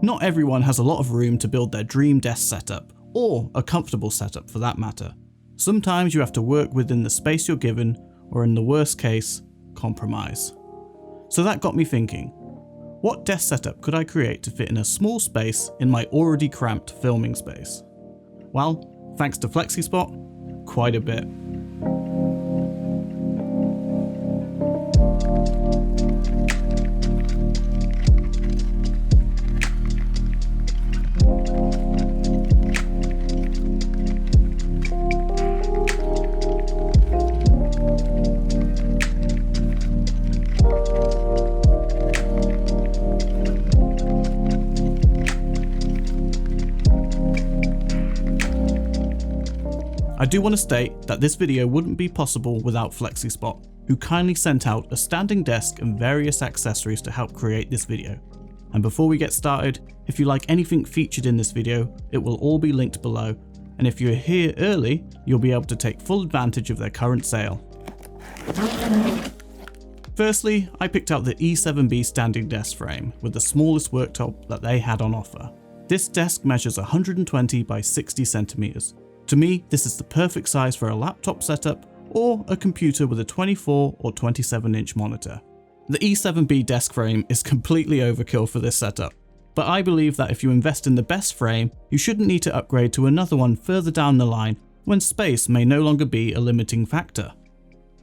Not everyone has a lot of room to build their dream desk setup, or a comfortable setup for that matter. Sometimes you have to work within the space you're given, or in the worst case, compromise. So that got me thinking, what desk setup could I create to fit in a small space in my already cramped filming space? Well, thanks to FlexiSpot, quite a bit. I do want to state that this video wouldn't be possible without FlexiSpot, who kindly sent out a standing desk and various accessories to help create this video. And before we get started, if you like anything featured in this video, it will all be linked below, and if you're here early, you'll be able to take full advantage of their current sale. Firstly, I picked out the E7B standing desk frame with the smallest worktop that they had on offer. This desk measures 120 by 60 centimeters. To me, this is the perfect size for a laptop setup or a computer with a 24 or 27-inch monitor. The E7B desk frame is completely overkill for this setup, but I believe that if you invest in the best frame, you shouldn't need to upgrade to another one further down the line when space may no longer be a limiting factor.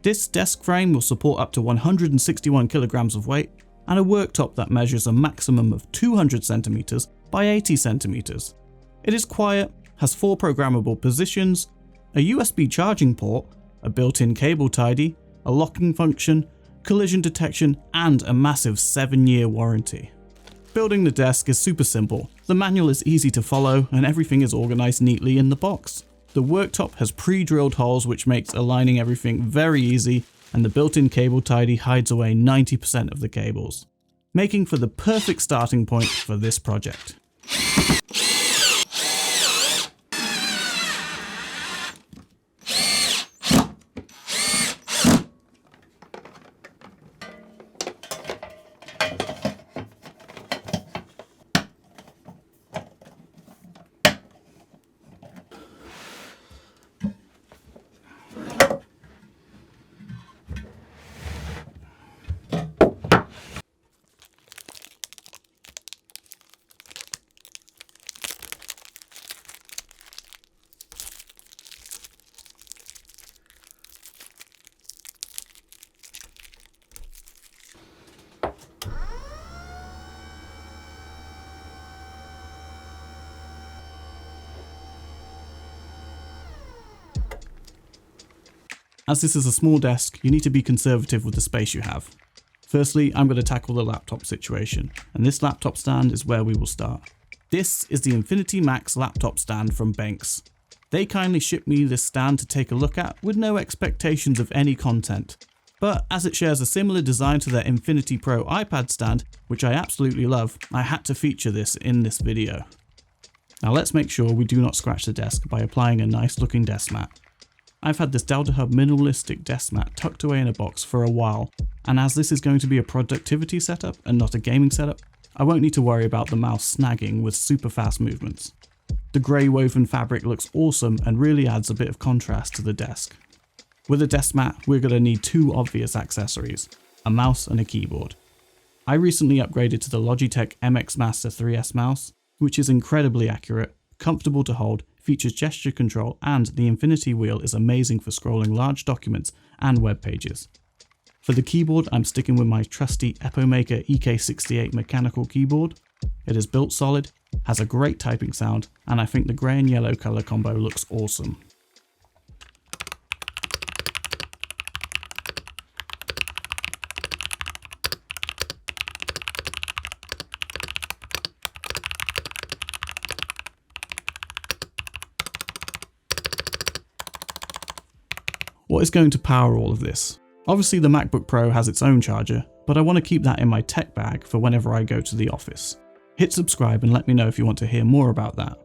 This desk frame will support up to 161 kilograms of weight and a worktop that measures a maximum of 200 centimeters by 80 centimeters. It is quiet, has 4 programmable positions, a USB charging port, a built-in cable tidy, a locking function, collision detection, and a massive 7-year warranty. Building the desk is super simple. The manual is easy to follow and everything is organized neatly in the box. The worktop has pre-drilled holes which makes aligning everything very easy, and the built-in cable tidy hides away 90% of the cables, making for the perfect starting point for this project. As this is a small desk, you need to be conservative with the space you have. Firstly, I'm going to tackle the laptop situation, and this laptop stand is where we will start. This is the Infinity Max laptop stand from Benks. They kindly shipped me this stand to take a look at with no expectations of any content. But as it shares a similar design to their Infinity Pro iPad stand, which I absolutely love, I had to feature this in this video. Now let's make sure we do not scratch the desk by applying a nice looking desk mat. I've had this Delta Hub minimalistic desk mat tucked away in a box for a while, and as this is going to be a productivity setup and not a gaming setup, I won't need to worry about the mouse snagging with super fast movements. The grey woven fabric looks awesome and really adds a bit of contrast to the desk. With a desk mat, we're going to need 2 obvious accessories, a mouse and a keyboard. I recently upgraded to the Logitech MX Master 3S mouse, which is incredibly accurate, comfortable to hold, features gesture control, and the Infinity wheel is amazing for scrolling large documents and web pages. For the keyboard, I'm sticking with my trusty Epomaker EK68 mechanical keyboard. It is built solid, has a great typing sound, and I think the grey and yellow colour combo looks awesome. What is going to power all of this? Obviously the MacBook Pro has its own charger, but I want to keep that in my tech bag for whenever I go to the office. Hit subscribe and let me know if you want to hear more about that.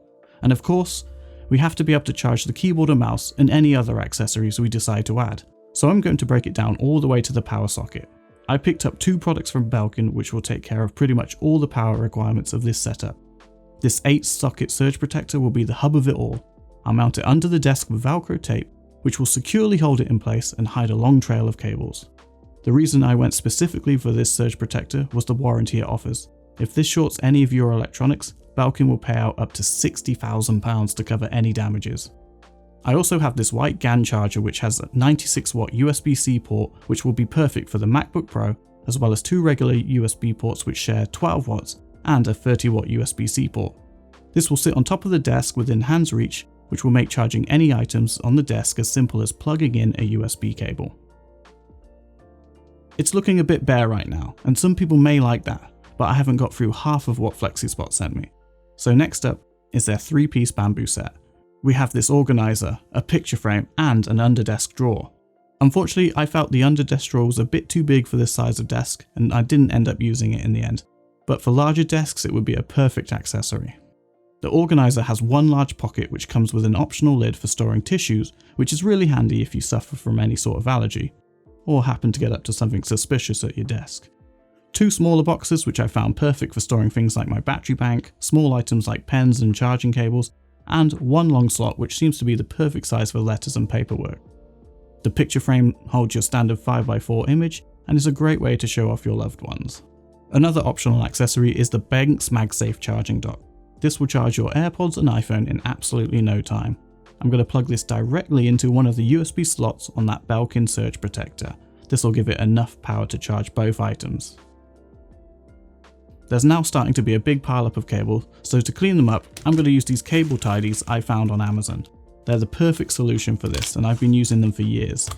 And of course, we have to be able to charge the keyboard and mouse and any other accessories we decide to add. So I'm going to break it down all the way to the power socket. I picked up 2 products from Belkin which will take care of pretty much all the power requirements of this setup. This 8-socket surge protector will be the hub of it all. I'll mount it under the desk with Velcro tape, which will securely hold it in place and hide a long trail of cables. The reason I went specifically for this surge protector was the warranty it offers. If this shorts any of your electronics, Belkin will pay out up to £60,000 to cover any damages. I also have this white GAN charger which has a 96-watt USB-C port which will be perfect for the MacBook Pro, as well as 2 regular USB ports which share 12 watts and a 30-watt USB-C port. This will sit on top of the desk within hand's reach, which will make charging any items on the desk as simple as plugging in a USB cable. It's looking a bit bare right now, and some people may like that, but I haven't got through half of what FlexiSpot sent me. So next up is their 3-piece bamboo set. We have this organizer, a picture frame, and an underdesk drawer. Unfortunately, I felt the underdesk drawer was a bit too big for this size of desk, and I didn't end up using it in the end. But for larger desks, it would be a perfect accessory. The organizer has one large pocket which comes with an optional lid for storing tissues, which is really handy if you suffer from any sort of allergy, or happen to get up to something suspicious at your desk. 2 smaller boxes which I found perfect for storing things like my battery bank, small items like pens and charging cables, and 1 long slot which seems to be the perfect size for letters and paperwork. The picture frame holds your standard 5x4 image and is a great way to show off your loved ones. Another optional accessory is the Benks MagSafe charging dock. This will charge your AirPods and iPhone in absolutely no time. I'm going to plug this directly into one of the USB slots on that Belkin surge protector. This will give it enough power to charge both items. There's now starting to be a big pileup of cables, so to clean them up, I'm going to use these cable tidies I found on Amazon. They're the perfect solution for this, and I've been using them for years.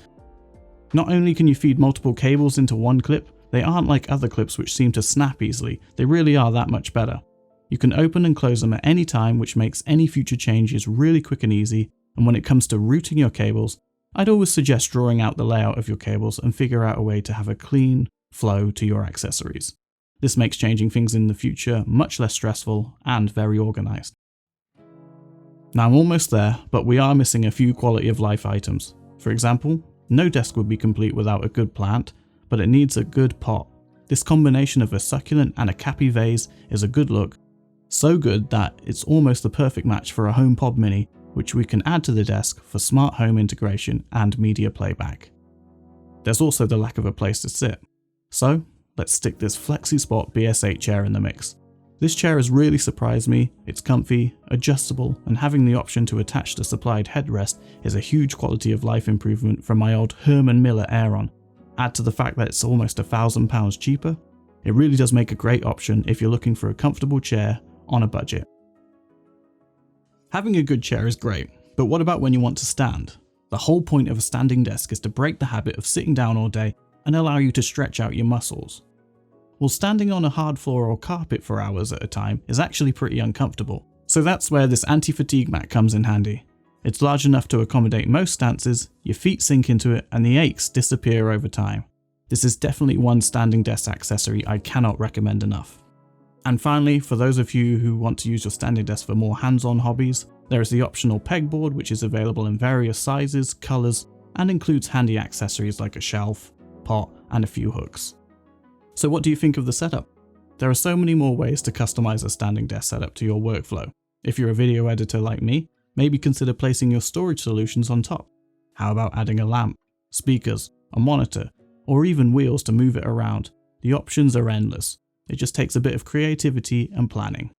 Not only can you feed multiple cables into one clip, they aren't like other clips which seem to snap easily, they really are that much better. You can open and close them at any time, which makes any future changes really quick and easy, and when it comes to routing your cables, I'd always suggest drawing out the layout of your cables and figure out a way to have a clean flow to your accessories. This makes changing things in the future much less stressful and very organised. Now I'm almost there, but we are missing a few quality of life items. For example, no desk would be complete without a good plant, but it needs a good pot. This combination of a succulent and a cappy vase is a good look, so good that it's almost the perfect match for a HomePod Mini, which we can add to the desk for smart home integration and media playback. There's also the lack of a place to sit. So let's stick this FlexiSpot BS8 chair in the mix. This chair has really surprised me. It's comfy, adjustable, and having the option to attach the supplied headrest is a huge quality of life improvement from my old Herman Miller Aeron. Add to the fact that it's almost £1,000 cheaper, it really does make a great option if you're looking for a comfortable chair on a budget. Having a good chair is great, but what about when you want to stand? The whole point of a standing desk is to break the habit of sitting down all day and allow you to stretch out your muscles. Well, standing on a hard floor or carpet for hours at a time is actually pretty uncomfortable, so that's where this anti-fatigue mat comes in handy. It's large enough to accommodate most stances, your feet sink into it, and the aches disappear over time. This is definitely one standing desk accessory I cannot recommend enough. And finally, for those of you who want to use your standing desk for more hands-on hobbies, there is the optional pegboard which is available in various sizes, colours, and includes handy accessories like a shelf, pot, and a few hooks. So what do you think of the setup? There are so many more ways to customize a standing desk setup to your workflow. If you're a video editor like me, maybe consider placing your storage solutions on top. How about adding a lamp, speakers, a monitor, or even wheels to move it around? The options are endless. It just takes a bit of creativity and planning.